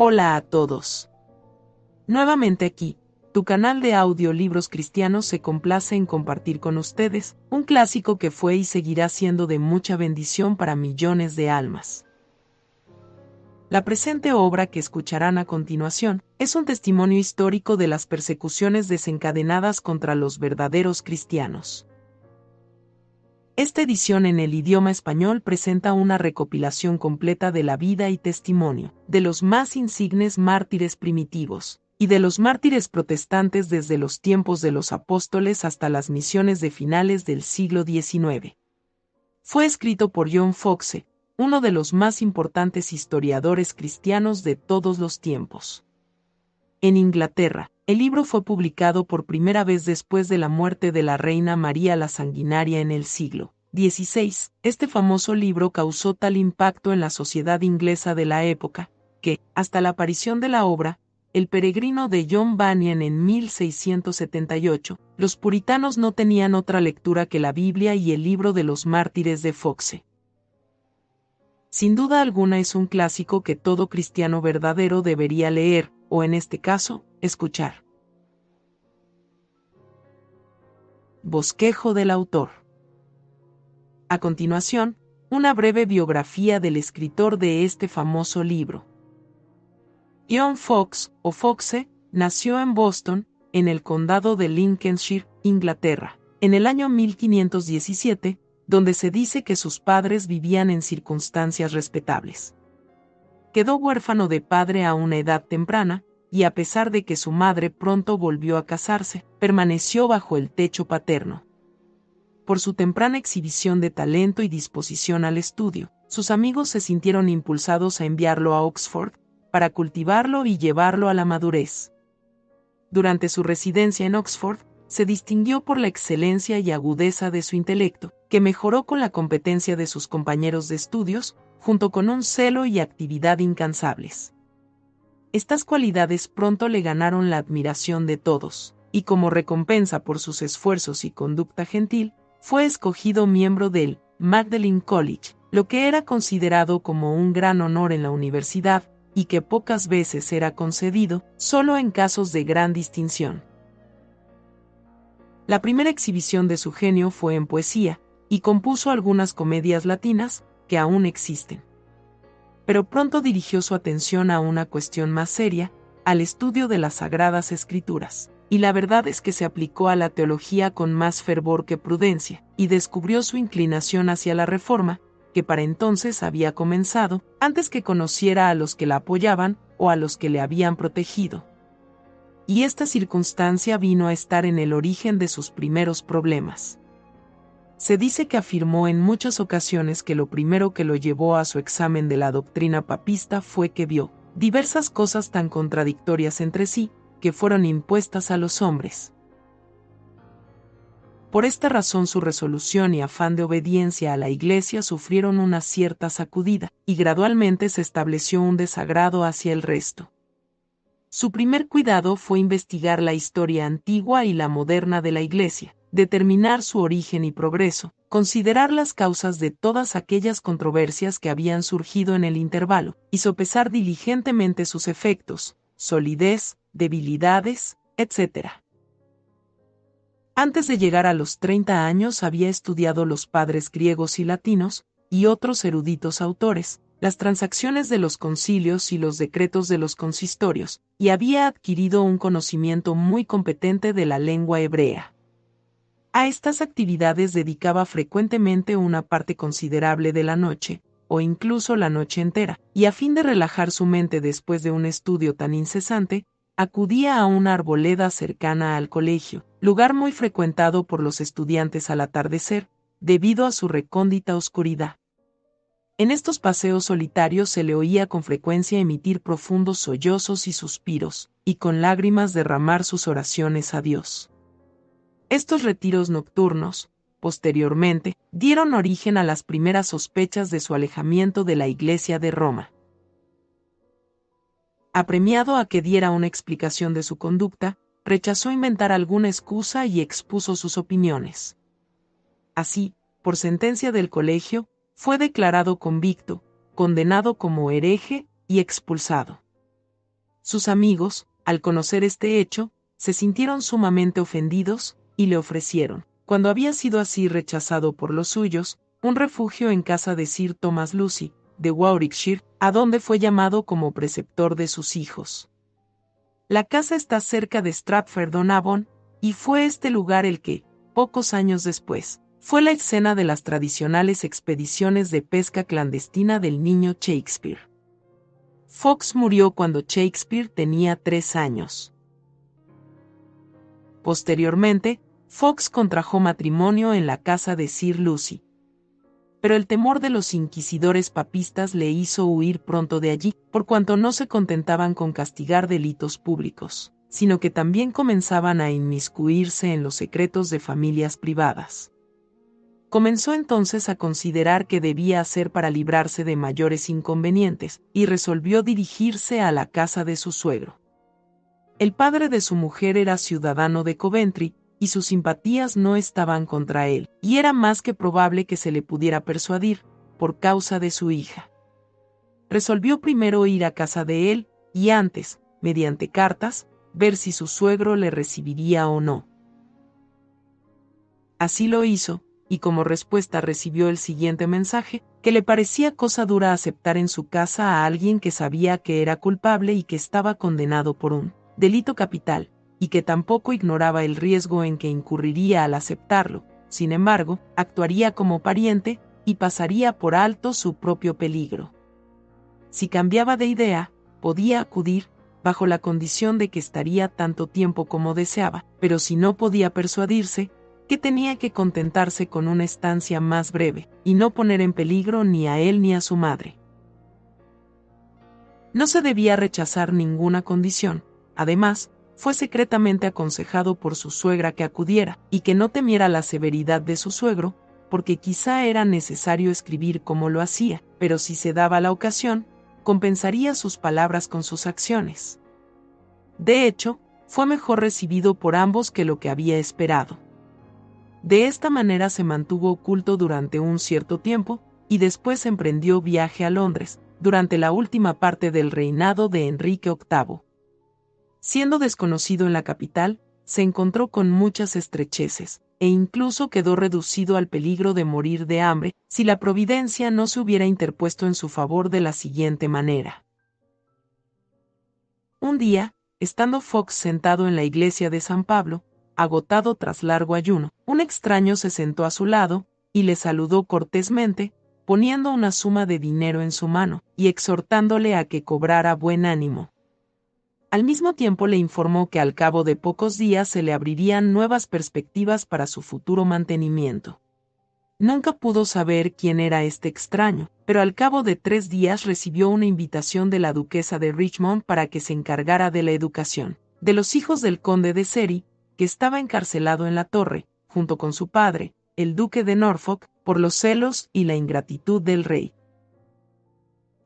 Hola a todos. Nuevamente aquí, tu canal de audiolibros cristianos se complace en compartir con ustedes un clásico que fue y seguirá siendo de mucha bendición para millones de almas. La presente obra que escucharán a continuación es un testimonio histórico de las persecuciones desencadenadas contra los verdaderos cristianos. Esta edición en el idioma español presenta una recopilación completa de la vida y testimonio de los más insignes mártires primitivos y de los mártires protestantes desde los tiempos de los apóstoles hasta las misiones de finales del siglo XIX. Fue escrito por John Foxe, uno de los más importantes historiadores cristianos de todos los tiempos. En Inglaterra, el libro fue publicado por primera vez después de la muerte de la reina María la Sanguinaria en el siglo XVI. Este famoso libro causó tal impacto en la sociedad inglesa de la época, que, hasta la aparición de la obra, El peregrino de John Bunyan en 1678, los puritanos no tenían otra lectura que la Biblia y el libro de los mártires de Foxe. Sin duda alguna es un clásico que todo cristiano verdadero debería leer, o en este caso, escuchar. Bosquejo del autor. A continuación, una breve biografía del escritor de este famoso libro. John Foxe, o Foxe, nació en Boston, en el condado de Lincolnshire, Inglaterra, en el año 1517, donde se dice que sus padres vivían en circunstancias respetables. Quedó huérfano de padre a una edad temprana, y a pesar de que su madre pronto volvió a casarse, permaneció bajo el techo paterno. Por su temprana exhibición de talento y disposición al estudio, sus amigos se sintieron impulsados a enviarlo a Oxford, para cultivarlo y llevarlo a la madurez. Durante su residencia en Oxford, se distinguió por la excelencia y agudeza de su intelecto, que mejoró con la competencia de sus compañeros de estudios, junto con un celo y actividad incansables. Estas cualidades pronto le ganaron la admiración de todos, y como recompensa por sus esfuerzos y conducta gentil, fue escogido miembro del Magdalen College, lo que era considerado como un gran honor en la universidad, y que pocas veces era concedido, solo en casos de gran distinción. La primera exhibición de su genio fue en poesía, y compuso algunas comedias latinas, que aún existen. Pero pronto dirigió su atención a una cuestión más seria, al estudio de las Sagradas Escrituras, y la verdad es que se aplicó a la teología con más fervor que prudencia, y descubrió su inclinación hacia la reforma, que para entonces había comenzado, antes que conociera a los que la apoyaban o a los que le habían protegido. Y esta circunstancia vino a estar en el origen de sus primeros problemas. Se dice que afirmó en muchas ocasiones que lo primero que lo llevó a su examen de la doctrina papista fue que vio diversas cosas tan contradictorias entre sí, que fueron impuestas a los hombres. Por esta razón su resolución y afán de obediencia a la Iglesia sufrieron una cierta sacudida, y gradualmente se estableció un desagrado hacia el resto. Su primer cuidado fue investigar la historia antigua y la moderna de la Iglesia, determinar su origen y progreso, considerar las causas de todas aquellas controversias que habían surgido en el intervalo, y sopesar diligentemente sus efectos, solidez, debilidades, etc. Antes de llegar a los 30 años había estudiado los padres griegos y latinos, y otros eruditos autores, las transacciones de los concilios y los decretos de los consistorios, y había adquirido un conocimiento muy competente de la lengua hebrea. A estas actividades dedicaba frecuentemente una parte considerable de la noche, o incluso la noche entera, y a fin de relajar su mente después de un estudio tan incesante, acudía a una arboleda cercana al colegio, lugar muy frecuentado por los estudiantes al atardecer, debido a su recóndita oscuridad. En estos paseos solitarios se le oía con frecuencia emitir profundos sollozos y suspiros, y con lágrimas derramar sus oraciones a Dios. Estos retiros nocturnos, posteriormente, dieron origen a las primeras sospechas de su alejamiento de la Iglesia de Roma. Apremiado a que diera una explicación de su conducta, rechazó inventar alguna excusa y expuso sus opiniones. Así, por sentencia del colegio, fue declarado convicto, condenado como hereje y expulsado. Sus amigos, al conocer este hecho, se sintieron sumamente ofendidos, y le ofrecieron, cuando había sido así rechazado por los suyos, un refugio en casa de Sir Thomas Lucy, de Warwickshire, a donde fue llamado como preceptor de sus hijos. La casa está cerca de Stratford-on-Avon, y fue este lugar el que, pocos años después, fue la escena de las tradicionales expediciones de pesca clandestina del niño Shakespeare. Fox murió cuando Shakespeare tenía 3 años. Posteriormente, Fox contrajo matrimonio en la casa de Sir Lucy. Pero el temor de los inquisidores papistas le hizo huir pronto de allí, por cuanto no se contentaban con castigar delitos públicos, sino que también comenzaban a inmiscuirse en los secretos de familias privadas. Comenzó entonces a considerar qué debía hacer para librarse de mayores inconvenientes, y resolvió dirigirse a la casa de su suegro. El padre de su mujer era ciudadano de Coventry, y sus simpatías no estaban contra él, y era más que probable que se le pudiera persuadir, por causa de su hija. Resolvió primero ir a casa de él, y antes, mediante cartas, ver si su suegro le recibiría o no. Así lo hizo, y como respuesta recibió el siguiente mensaje, que le parecía cosa dura aceptar en su casa a alguien que sabía que era culpable y que estaba condenado por un delito capital, y que tampoco ignoraba el riesgo en que incurriría al aceptarlo. Sin embargo, actuaría como pariente, y pasaría por alto su propio peligro. Si cambiaba de idea, podía acudir, bajo la condición de que estaría tanto tiempo como deseaba, pero si no podía persuadirse, que tenía que contentarse con una estancia más breve, y no poner en peligro ni a él ni a su madre. No se debía rechazar ninguna condición. Además, fue secretamente aconsejado por su suegra que acudiera, y que no temiera la severidad de su suegro, porque quizá era necesario escribir como lo hacía, pero si se daba la ocasión, compensaría sus palabras con sus acciones. De hecho, fue mejor recibido por ambos que lo que había esperado. De esta manera se mantuvo oculto durante un cierto tiempo, y después emprendió viaje a Londres, durante la última parte del reinado de Enrique VIII. Siendo desconocido en la capital, se encontró con muchas estrecheces, e incluso quedó reducido al peligro de morir de hambre, si la providencia no se hubiera interpuesto en su favor de la siguiente manera. Un día, estando Fox sentado en la iglesia de San Pablo, agotado tras largo ayuno, un extraño se sentó a su lado, y le saludó cortésmente, poniendo una suma de dinero en su mano, y exhortándole a que cobrara buen ánimo. Al mismo tiempo le informó que al cabo de pocos días se le abrirían nuevas perspectivas para su futuro mantenimiento. Nunca pudo saber quién era este extraño, pero al cabo de 3 días recibió una invitación de la duquesa de Richmond para que se encargara de la educación de los hijos del conde de Surrey, que estaba encarcelado en la torre, junto con su padre, el duque de Norfolk, por los celos y la ingratitud del rey.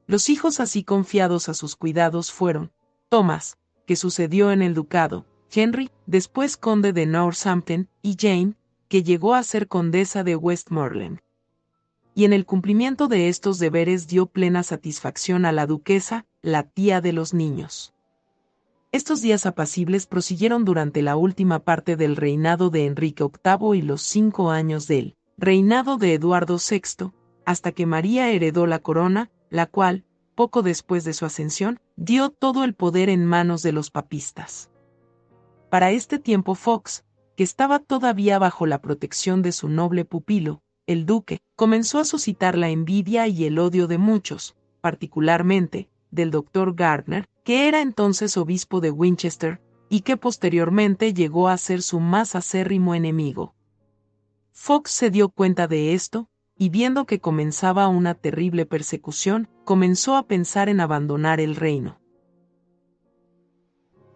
Los hijos así confiados a sus cuidados fueron Thomas, que sucedió en el ducado, Henry, después conde de Northampton, y Jane, que llegó a ser condesa de Westmoreland. Y en el cumplimiento de estos deberes dio plena satisfacción a la duquesa, la tía de los niños. Estos días apacibles prosiguieron durante la última parte del reinado de Enrique VIII y los 5 años del reinado de Eduardo VI, hasta que María heredó la corona, la cual, poco después de su ascensión, dio todo el poder en manos de los papistas. Para este tiempo Fox, que estaba todavía bajo la protección de su noble pupilo, el duque, comenzó a suscitar la envidia y el odio de muchos, particularmente, del doctor Gardner, que era entonces obispo de Winchester, y que posteriormente llegó a ser su más acérrimo enemigo. Fox se dio cuenta de esto, y viendo que comenzaba una terrible persecución, comenzó a pensar en abandonar el reino.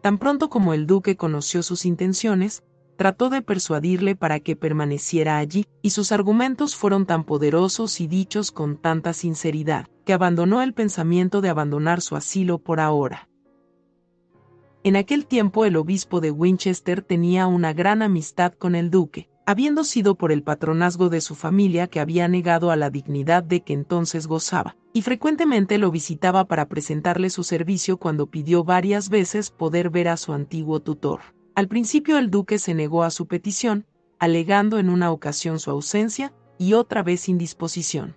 Tan pronto como el duque conoció sus intenciones, trató de persuadirle para que permaneciera allí, y sus argumentos fueron tan poderosos y dichos con tanta sinceridad, que abandonó el pensamiento de abandonar su asilo por ahora. En aquel tiempo el obispo de Winchester tenía una gran amistad con el duque, habiendo sido por el patronazgo de su familia que había negado a la dignidad de que entonces gozaba, y frecuentemente lo visitaba para presentarle su servicio cuando pidió varias veces poder ver a su antiguo tutor. Al principio el duque se negó a su petición, alegando en una ocasión su ausencia y otra vez indisposición.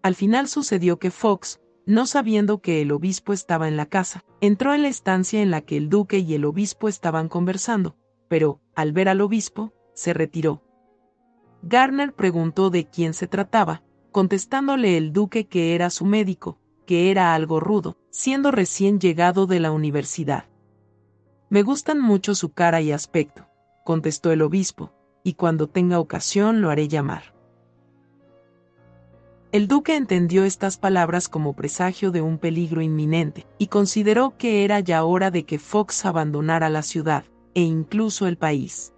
Al final sucedió que Fox, no sabiendo que el obispo estaba en la casa, entró en la estancia en la que el duque y el obispo estaban conversando, pero, al ver al obispo, se retiró. Garner preguntó de quién se trataba, contestándole el duque que era su médico, que era algo rudo, siendo recién llegado de la universidad. Me gustan mucho su cara y aspecto, contestó el obispo, y cuando tenga ocasión lo haré llamar. El duque entendió estas palabras como presagio de un peligro inminente, y consideró que era ya hora de que Fox abandonara la ciudad, e incluso el país.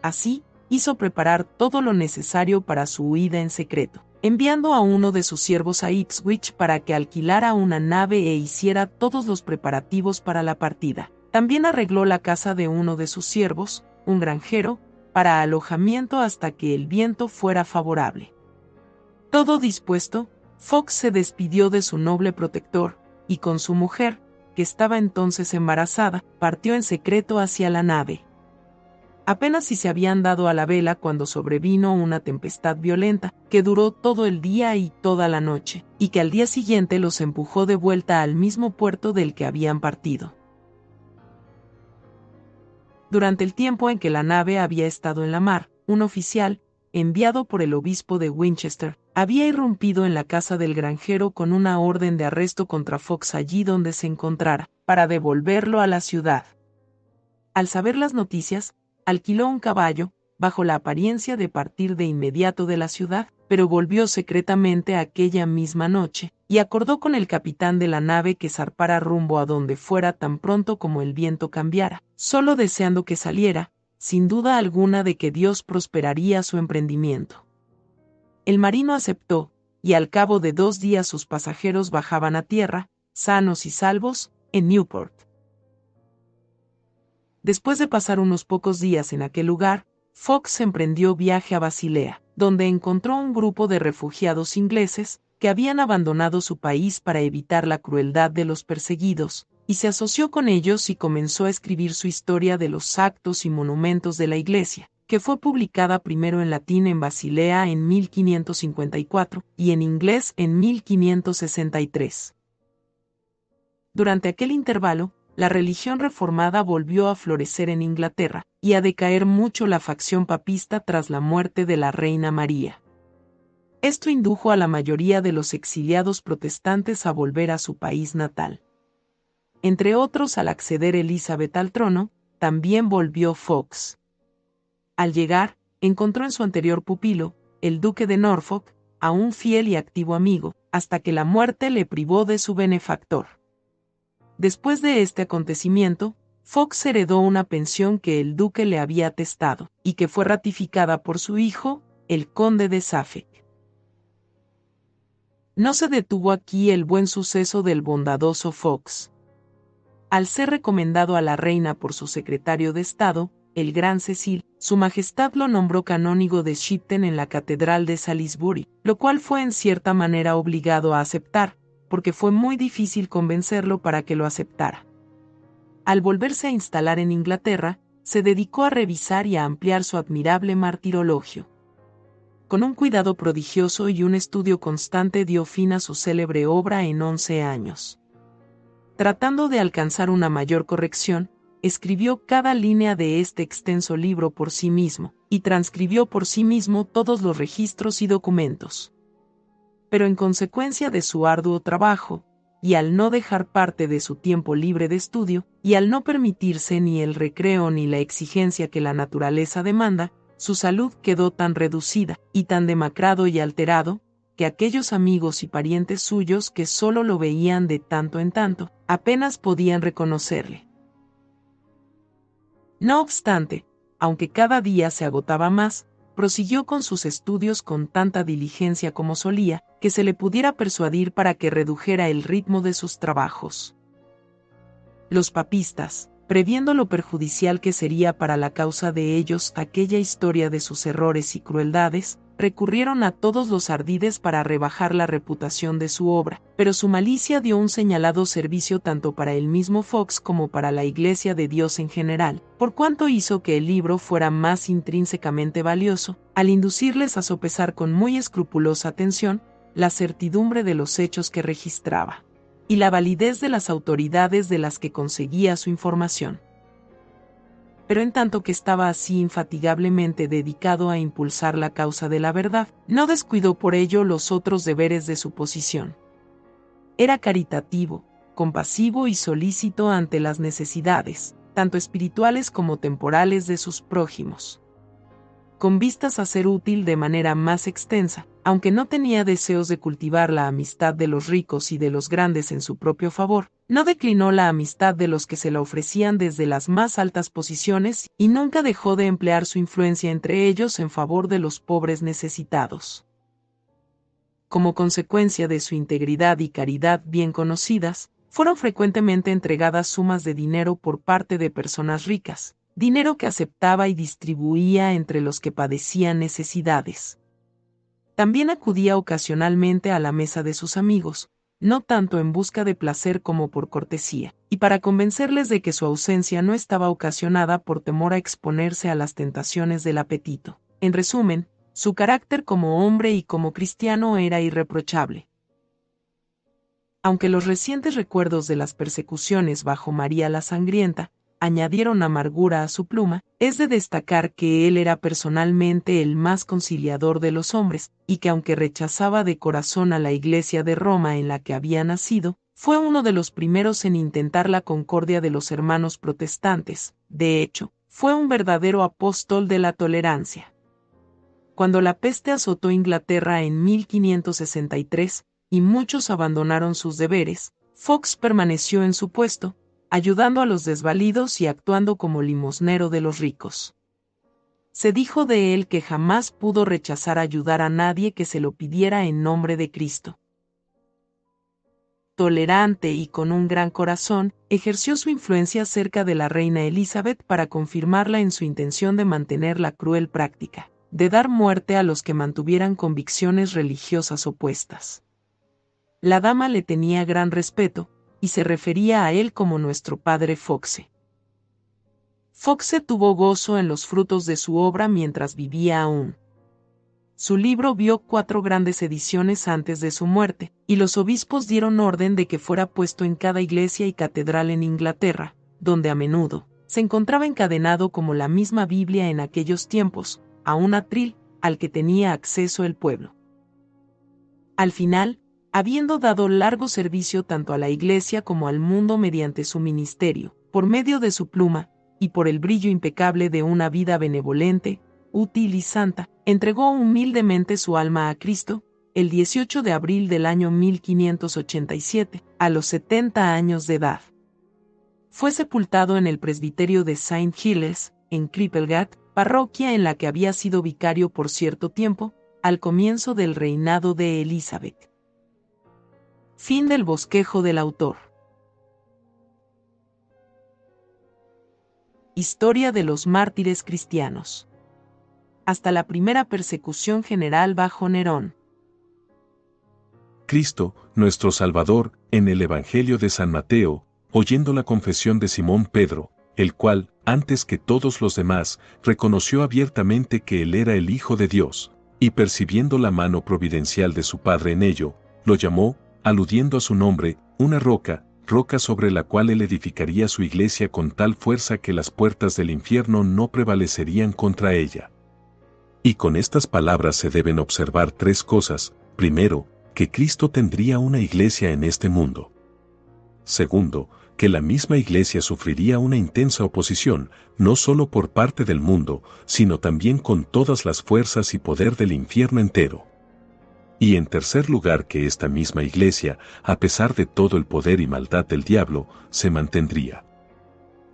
Así, hizo preparar todo lo necesario para su huida en secreto, enviando a uno de sus siervos a Ipswich para que alquilara una nave e hiciera todos los preparativos para la partida. También arregló la casa de uno de sus siervos, un granjero, para alojamiento hasta que el viento fuera favorable. Todo dispuesto, Fox se despidió de su noble protector, y con su mujer, que estaba entonces embarazada, partió en secreto hacia la nave. Apenas si se habían dado a la vela cuando sobrevino una tempestad violenta, que duró todo el día y toda la noche, y que al día siguiente los empujó de vuelta al mismo puerto del que habían partido. Durante el tiempo en que la nave había estado en la mar, un oficial, enviado por el obispo de Winchester, había irrumpido en la casa del granjero con una orden de arresto contra Fox allí donde se encontrara, para devolverlo a la ciudad. Al saber las noticias, alquiló un caballo, bajo la apariencia de partir de inmediato de la ciudad, pero volvió secretamente aquella misma noche, y acordó con el capitán de la nave que zarpara rumbo a donde fuera tan pronto como el viento cambiara, solo deseando que saliera, sin duda alguna de que Dios prosperaría su emprendimiento. El marino aceptó, y al cabo de 2 días sus pasajeros bajaban a tierra, sanos y salvos, en Newport. Después de pasar unos pocos días en aquel lugar, Fox emprendió viaje a Basilea, donde encontró un grupo de refugiados ingleses que habían abandonado su país para evitar la crueldad de los perseguidos, y se asoció con ellos y comenzó a escribir su historia de los actos y monumentos de la Iglesia, que fue publicada primero en latín en Basilea en 1554 y en inglés en 1563. Durante aquel intervalo, la religión reformada volvió a florecer en Inglaterra, y a decaer mucho la facción papista tras la muerte de la reina María. Esto indujo a la mayoría de los exiliados protestantes a volver a su país natal. Entre otros, al acceder Elizabeth al trono, también volvió Fox. Al llegar, encontró en su anterior pupilo, el duque de Norfolk, a un fiel y activo amigo, hasta que la muerte le privó de su benefactor. Después de este acontecimiento, Fox heredó una pensión que el duque le había atestado, y que fue ratificada por su hijo, el conde de Suffolk. No se detuvo aquí el buen suceso del bondadoso Fox. Al ser recomendado a la reina por su secretario de Estado, el gran Cecil, su majestad lo nombró canónigo de Shipton en la catedral de Salisbury, lo cual fue en cierta manera obligado a aceptar, porque fue muy difícil convencerlo para que lo aceptara. Al volverse a instalar en Inglaterra, se dedicó a revisar y a ampliar su admirable martirologio. Con un cuidado prodigioso y un estudio constante dio fin a su célebre obra en 11 años. Tratando de alcanzar una mayor corrección, escribió cada línea de este extenso libro por sí mismo, y transcribió por sí mismo todos los registros y documentos. Pero en consecuencia de su arduo trabajo, y al no dejar parte de su tiempo libre de estudio, y al no permitirse ni el recreo ni la exigencia que la naturaleza demanda, su salud quedó tan reducida, y tan demacrado y alterado, que aquellos amigos y parientes suyos que solo lo veían de tanto en tanto, apenas podían reconocerle. No obstante, aunque cada día se agotaba más, prosiguió con sus estudios con tanta diligencia como solía, que se le pudiera persuadir para que redujera el ritmo de sus trabajos. Los papistas, previendo lo perjudicial que sería para la causa de ellos aquella historia de sus errores y crueldades, recurrieron a todos los ardides para rebajar la reputación de su obra, pero su malicia dio un señalado servicio tanto para el mismo Fox como para la Iglesia de Dios en general, por cuanto hizo que el libro fuera más intrínsecamente valioso, al inducirles a sopesar con muy escrupulosa atención la certidumbre de los hechos que registraba y la validez de las autoridades de las que conseguía su información. Pero en tanto que estaba así infatigablemente dedicado a impulsar la causa de la verdad, no descuidó por ello los otros deberes de su posición. Era caritativo, compasivo y solícito ante las necesidades, tanto espirituales como temporales de sus prójimos. Con vistas a ser útil de manera más extensa, aunque no tenía deseos de cultivar la amistad de los ricos y de los grandes en su propio favor, no declinó la amistad de los que se la ofrecían desde las más altas posiciones y nunca dejó de emplear su influencia entre ellos en favor de los pobres necesitados. Como consecuencia de su integridad y caridad bien conocidas, fueron frecuentemente entregadas sumas de dinero por parte de personas ricas, dinero que aceptaba y distribuía entre los que padecían necesidades. También acudía ocasionalmente a la mesa de sus amigos, no tanto en busca de placer como por cortesía, y para convencerles de que su ausencia no estaba ocasionada por temor a exponerse a las tentaciones del apetito. En resumen, su carácter como hombre y como cristiano era irreprochable. Aunque los recientes recuerdos de las persecuciones bajo María la Sangrienta añadieron amargura a su pluma, es de destacar que él era personalmente el más conciliador de los hombres, y que aunque rechazaba de corazón a la Iglesia de Roma en la que había nacido, fue uno de los primeros en intentar la concordia de los hermanos protestantes. De hecho, fue un verdadero apóstol de la tolerancia. Cuando la peste azotó Inglaterra en 1563, y muchos abandonaron sus deberes, Fox permaneció en su puesto, ayudando a los desvalidos y actuando como limosnero de los ricos. Se dijo de él que jamás pudo rechazar ayudar a nadie que se lo pidiera en nombre de Cristo. Tolerante y con un gran corazón, ejerció su influencia cerca de la reina Elizabeth para confirmarla en su intención de mantener la cruel práctica de dar muerte a los que mantuvieran convicciones religiosas opuestas. La dama le tenía gran respeto, y se refería a él como nuestro padre Foxe. Foxe tuvo gozo en los frutos de su obra mientras vivía aún. Su libro vio 4 grandes ediciones antes de su muerte, y los obispos dieron orden de que fuera puesto en cada iglesia y catedral en Inglaterra, donde a menudo se encontraba encadenado como la misma Biblia en aquellos tiempos, a un atril al que tenía acceso el pueblo. Al final, habiendo dado largo servicio tanto a la Iglesia como al mundo mediante su ministerio, por medio de su pluma, y por el brillo impecable de una vida benevolente, útil y santa, entregó humildemente su alma a Cristo, el 18 de abril del año 1587, a los 70 años de edad. Fue sepultado en el presbiterio de St. Giles, en Cripplegate, parroquia en la que había sido vicario por cierto tiempo, al comienzo del reinado de Elizabeth. Fin del bosquejo del autor. Historia de los mártires cristianos. Hasta la primera persecución general bajo Nerón. Cristo, nuestro Salvador, en el Evangelio de San Mateo, oyendo la confesión de Simón Pedro, el cual, antes que todos los demás, reconoció abiertamente que él era el Hijo de Dios, y percibiendo la mano providencial de su Padre en ello, lo llamó, aludiendo a su nombre, una roca sobre la cual él edificaría su iglesia con tal fuerza que las puertas del infierno no prevalecerían contra ella. Y con estas palabras se deben observar 3 cosas. Primero, que Cristo tendría una iglesia en este mundo. Segundo, que la misma iglesia sufriría una intensa oposición, no solo por parte del mundo, sino también con todas las fuerzas y poder del infierno entero. Y en tercer lugar que esta misma iglesia, a pesar de todo el poder y maldad del diablo, se mantendría.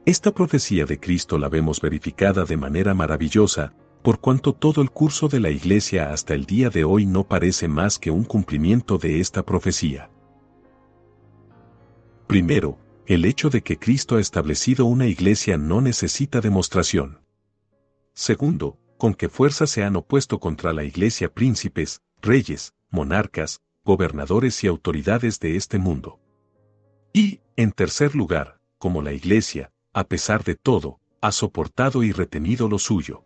Esta profecía de Cristo la vemos verificada de manera maravillosa, por cuanto todo el curso de la iglesia hasta el día de hoy no parece más que un cumplimiento de esta profecía. Primero, el hecho de que Cristo ha establecido una iglesia no necesita demostración. Segundo, con qué fuerza se han opuesto contra la iglesia príncipes, reyes, monarcas, gobernadores y autoridades de este mundo. Y, en tercer lugar, como la iglesia, a pesar de todo, ha soportado y retenido lo suyo.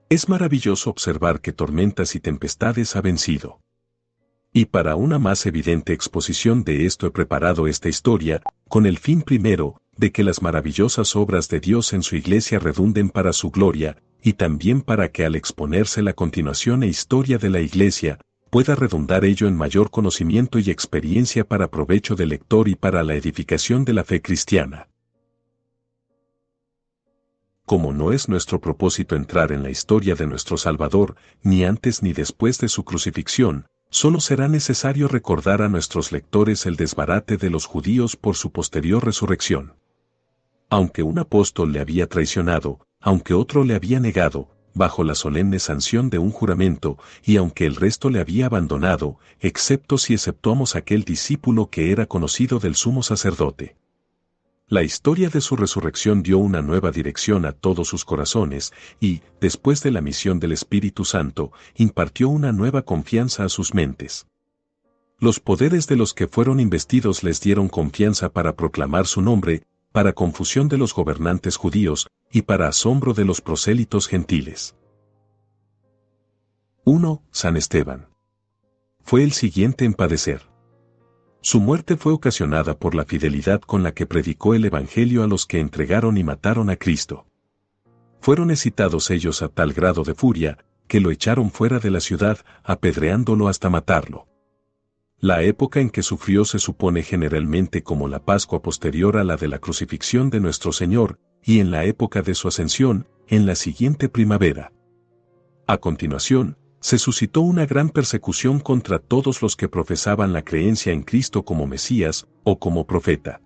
Es maravilloso observar que tormentas y tempestades ha vencido. Y para una más evidente exposición de esto he preparado esta historia, con el fin primero, de que las maravillosas obras de Dios en su iglesia redunden para su gloria, y también para que al exponerse la continuación e historia de la iglesia, pueda redundar ello en mayor conocimiento y experiencia para provecho del lector y para la edificación de la fe cristiana. Como no es nuestro propósito entrar en la historia de nuestro Salvador, ni antes ni después de su crucifixión, solo será necesario recordar a nuestros lectores el desbarate de los judíos por su posterior resurrección. Aunque un apóstol le había traicionado, aunque otro le había negado, bajo la solemne sanción de un juramento, y aunque el resto le había abandonado, excepto si exceptuamos aquel discípulo que era conocido del sumo sacerdote. La historia de su resurrección dio una nueva dirección a todos sus corazones, y, después de la misión del Espíritu Santo, impartió una nueva confianza a sus mentes. Los poderes de los que fueron investidos les dieron confianza para proclamar su nombre, para confusión de los gobernantes judíos, y para asombro de los prosélitos gentiles. 1. San Esteban. Fue el siguiente en padecer. Su muerte fue ocasionada por la fidelidad con la que predicó el Evangelio a los que entregaron y mataron a Cristo. Fueron excitados ellos a tal grado de furia, que lo echaron fuera de la ciudad, apedreándolo hasta matarlo. La época en que sufrió se supone generalmente como la Pascua posterior a la de la crucifixión de nuestro Señor, y en la época de su ascensión, en la siguiente primavera. A continuación, se suscitó una gran persecución contra todos los que profesaban la creencia en Cristo como Mesías o como profeta.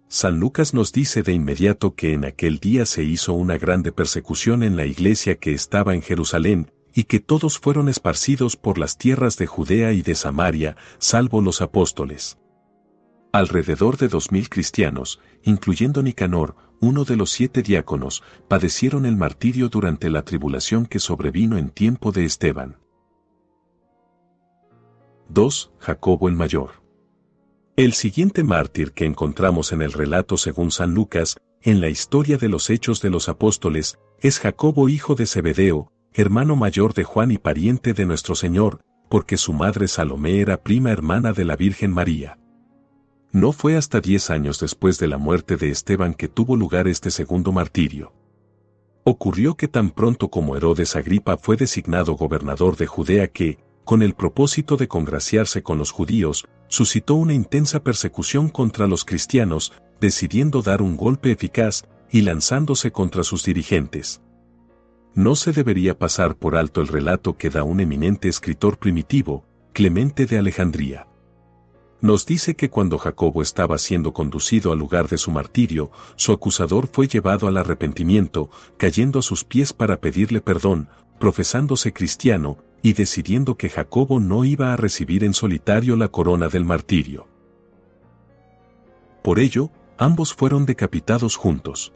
San Lucas nos dice de inmediato que en aquel día se hizo una grande persecución en la iglesia que estaba en Jerusalén, y que todos fueron esparcidos por las tierras de Judea y de Samaria, salvo los apóstoles. Alrededor de 2000 cristianos, incluyendo Nicanor, uno de los 7 diáconos, padecieron el martirio durante la tribulación que sobrevino en tiempo de Esteban. 2. Jacobo el Mayor. El siguiente mártir que encontramos en el relato según San Lucas, en la historia de los Hechos de los Apóstoles, es Jacobo hijo de Zebedeo, hermano mayor de Juan y pariente de nuestro Señor, porque su madre Salomé era prima hermana de la Virgen María. No fue hasta 10 años después de la muerte de Esteban que tuvo lugar este segundo martirio. Ocurrió que tan pronto como Herodes Agripa fue designado gobernador de Judea que, con el propósito de congraciarse con los judíos, suscitó una intensa persecución contra los cristianos, decidiendo dar un golpe eficaz y lanzándose contra sus dirigentes. No se debería pasar por alto el relato que da un eminente escritor primitivo, Clemente de Alejandría. Nos dice que cuando Jacobo estaba siendo conducido al lugar de su martirio, su acusador fue llevado al arrepentimiento, cayendo a sus pies para pedirle perdón, profesándose cristiano, y decidiendo que Jacobo no iba a recibir en solitario la corona del martirio. Por ello, ambos fueron decapitados juntos.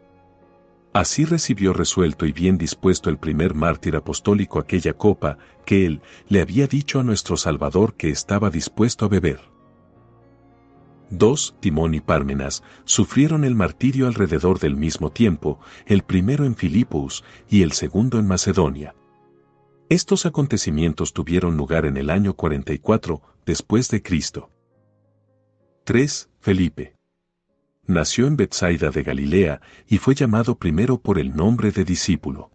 Así recibió resuelto y bien dispuesto el primer mártir apostólico aquella copa, que él le había dicho a nuestro Salvador que estaba dispuesto a beber. 2. Timón y Pármenas sufrieron el martirio alrededor del mismo tiempo, el primero en Filipos y el segundo en Macedonia. Estos acontecimientos tuvieron lugar en el año 44 después de Cristo. 3. Felipe. Nació en Betsaida de Galilea y fue llamado primero por el nombre de discípulo.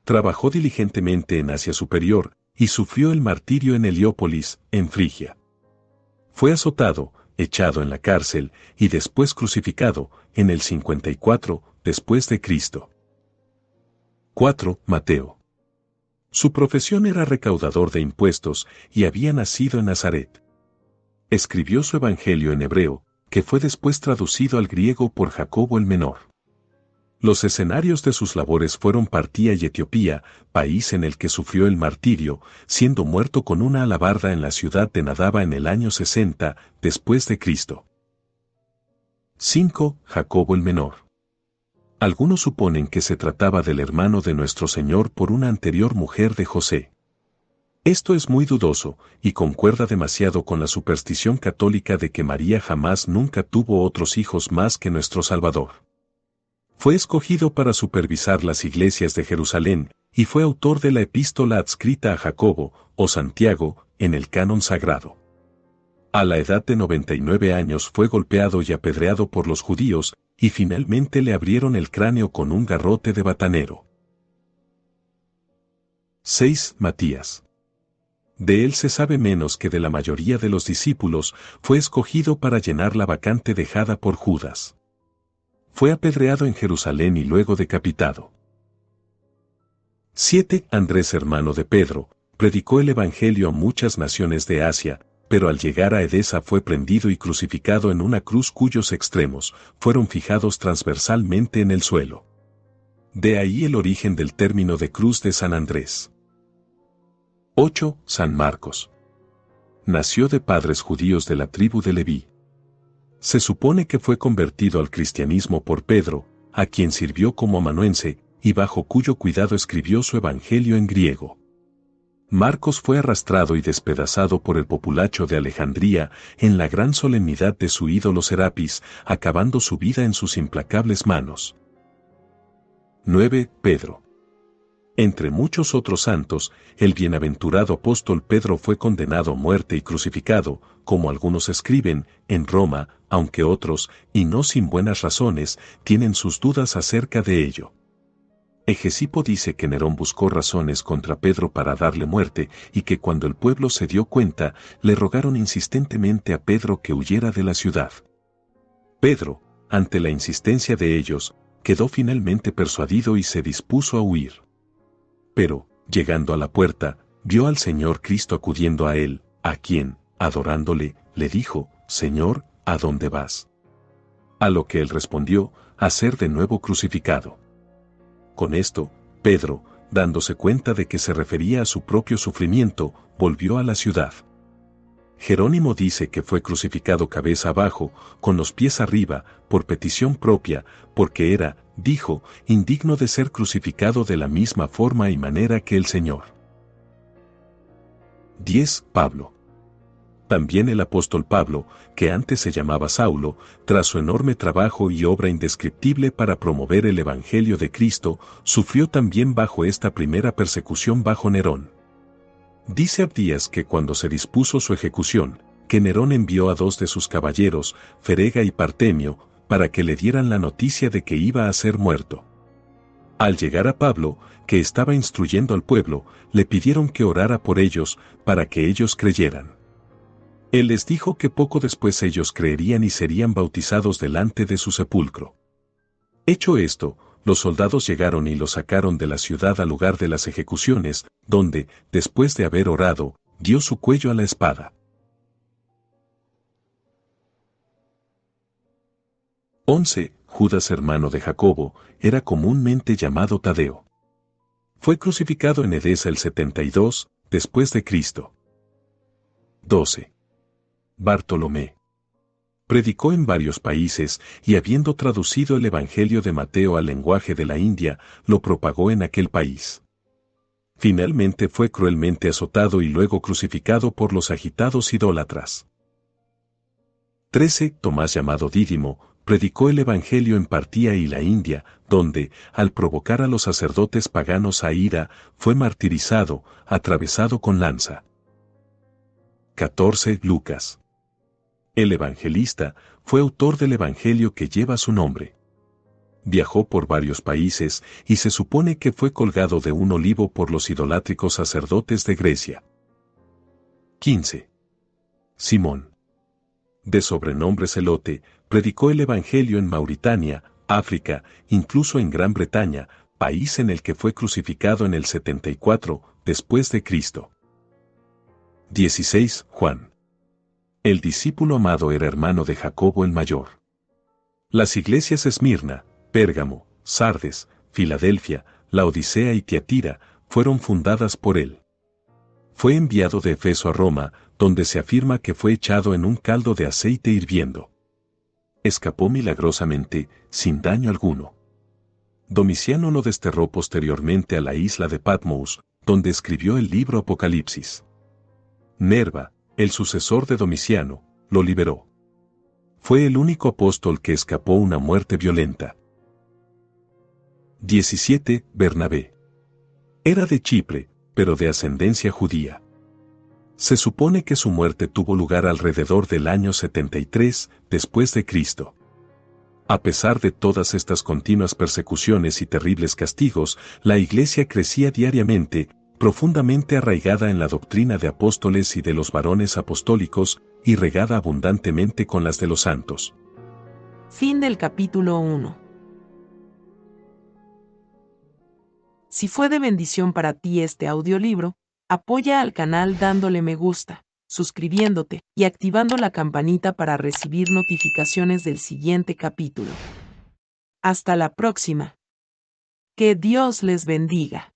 Trabajó diligentemente en Asia Superior y sufrió el martirio en Heliópolis, en Frigia. Fue azotado, echado en la cárcel y después crucificado, en el 54 después de Cristo. 4. Mateo. Su profesión era recaudador de impuestos y había nacido en Nazaret. Escribió su evangelio en hebreo, que fue después traducido al griego por Jacobo el Menor. Los escenarios de sus labores fueron Partía y Etiopía, país en el que sufrió el martirio, siendo muerto con una alabarda en la ciudad de Nadaba en el año 60 después de Cristo. 5. Jacobo el menor. Algunos suponen que se trataba del hermano de nuestro Señor por una anterior mujer de José. Esto es muy dudoso, y concuerda demasiado con la superstición católica de que María jamás nunca tuvo otros hijos más que nuestro Salvador. Fue escogido para supervisar las iglesias de Jerusalén, y fue autor de la epístola adscrita a Jacobo, o Santiago, en el canon sagrado. A la edad de 99 años fue golpeado y apedreado por los judíos, y finalmente le abrieron el cráneo con un garrote de batanero. 6. Matías. De él se sabe menos que de la mayoría de los discípulos, fue escogido para llenar la vacante dejada por Judas. Fue apedreado en Jerusalén y luego decapitado. 7. Andrés, hermano de Pedro, predicó el Evangelio a muchas naciones de Asia, pero al llegar a Edesa fue prendido y crucificado en una cruz cuyos extremos fueron fijados transversalmente en el suelo. De ahí el origen del término de cruz de San Andrés. 8. San Marcos. Nació de padres judíos de la tribu de Leví. Se supone que fue convertido al cristianismo por Pedro, a quien sirvió como amanuense, y bajo cuyo cuidado escribió su evangelio en griego. Marcos fue arrastrado y despedazado por el populacho de Alejandría en la gran solemnidad de su ídolo Serapis, acabando su vida en sus implacables manos. 9. Pedro. Entre muchos otros santos, el bienaventurado apóstol Pedro fue condenado a muerte y crucificado, como algunos escriben, en Roma, aunque otros, y no sin buenas razones, tienen sus dudas acerca de ello. Hegesipo dice que Nerón buscó razones contra Pedro para darle muerte y que cuando el pueblo se dio cuenta, le rogaron insistentemente a Pedro que huyera de la ciudad. Pedro, ante la insistencia de ellos, quedó finalmente persuadido y se dispuso a huir. Pero, llegando a la puerta, vio al Señor Cristo acudiendo a él, a quien, adorándole, le dijo, «Señor, ¿a dónde vas?». A lo que él respondió, «A ser de nuevo crucificado». Con esto, Pedro, dándose cuenta de que se refería a su propio sufrimiento, volvió a la ciudad. Jerónimo dice que fue crucificado cabeza abajo, con los pies arriba, por petición propia, porque era, dijo, indigno de ser crucificado de la misma forma y manera que el Señor. 10. Pablo. También el apóstol Pablo, que antes se llamaba Saulo, tras su enorme trabajo y obra indescriptible para promover el Evangelio de Cristo, sufrió también bajo esta primera persecución bajo Nerón. Dice Abdías que cuando se dispuso su ejecución, que Nerón envió a 2 de sus caballeros, Ferega y Partemio, para que le dieran la noticia de que iba a ser muerto. Al llegar a Pablo, que estaba instruyendo al pueblo, le pidieron que orara por ellos, para que ellos creyeran. Él les dijo que poco después ellos creerían y serían bautizados delante de su sepulcro. Hecho esto, los soldados llegaron y lo sacaron de la ciudad al lugar de las ejecuciones, donde, después de haber orado, dio su cuello a la espada. 11. Judas, hermano de Jacobo, era comúnmente llamado Tadeo. Fue crucificado en Edesa el 72, después de Cristo. 12. Bartolomé. Predicó en varios países y habiendo traducido el Evangelio de Mateo al lenguaje de la India, lo propagó en aquel país. Finalmente fue cruelmente azotado y luego crucificado por los agitados idólatras. 13. Tomás, llamado Dídimo, predicó el Evangelio en Partía y la India, donde, al provocar a los sacerdotes paganos a ira, fue martirizado, atravesado con lanza. 14. Lucas. El evangelista fue autor del Evangelio que lleva su nombre. Viajó por varios países y se supone que fue colgado de un olivo por los idolátricos sacerdotes de Grecia. 15. Simón. De sobrenombre Celote, predicó el Evangelio en Mauritania, África, incluso en Gran Bretaña, país en el que fue crucificado en el 74, después de Cristo. 16. Juan. El discípulo amado era hermano de Jacobo el mayor. Las iglesias Esmirna, Pérgamo, Sardes, Filadelfia, Laodicea y Tiatira fueron fundadas por él. Fue enviado de Efeso a Roma, donde se afirma que fue echado en un caldo de aceite hirviendo. escapó milagrosamente, sin daño alguno. Domiciano lo desterró posteriormente a la isla de Patmos, donde escribió el libro Apocalipsis. Nerva, el sucesor de Domiciano, lo liberó. Fue el único apóstol que escapó una muerte violenta. 17. Bernabé. Era de Chipre, pero de ascendencia judía. Se supone que su muerte tuvo lugar alrededor del año 73 después de Cristo. A pesar de todas estas continuas persecuciones y terribles castigos, la Iglesia crecía diariamente, profundamente arraigada en la doctrina de apóstoles y de los varones apostólicos, y regada abundantemente con las de los santos. Fin del capítulo 1. Si fue de bendición para ti este audiolibro, apoya al canal dándole me gusta, suscribiéndote y activando la campanita para recibir notificaciones del siguiente capítulo. Hasta la próxima. Que Dios les bendiga.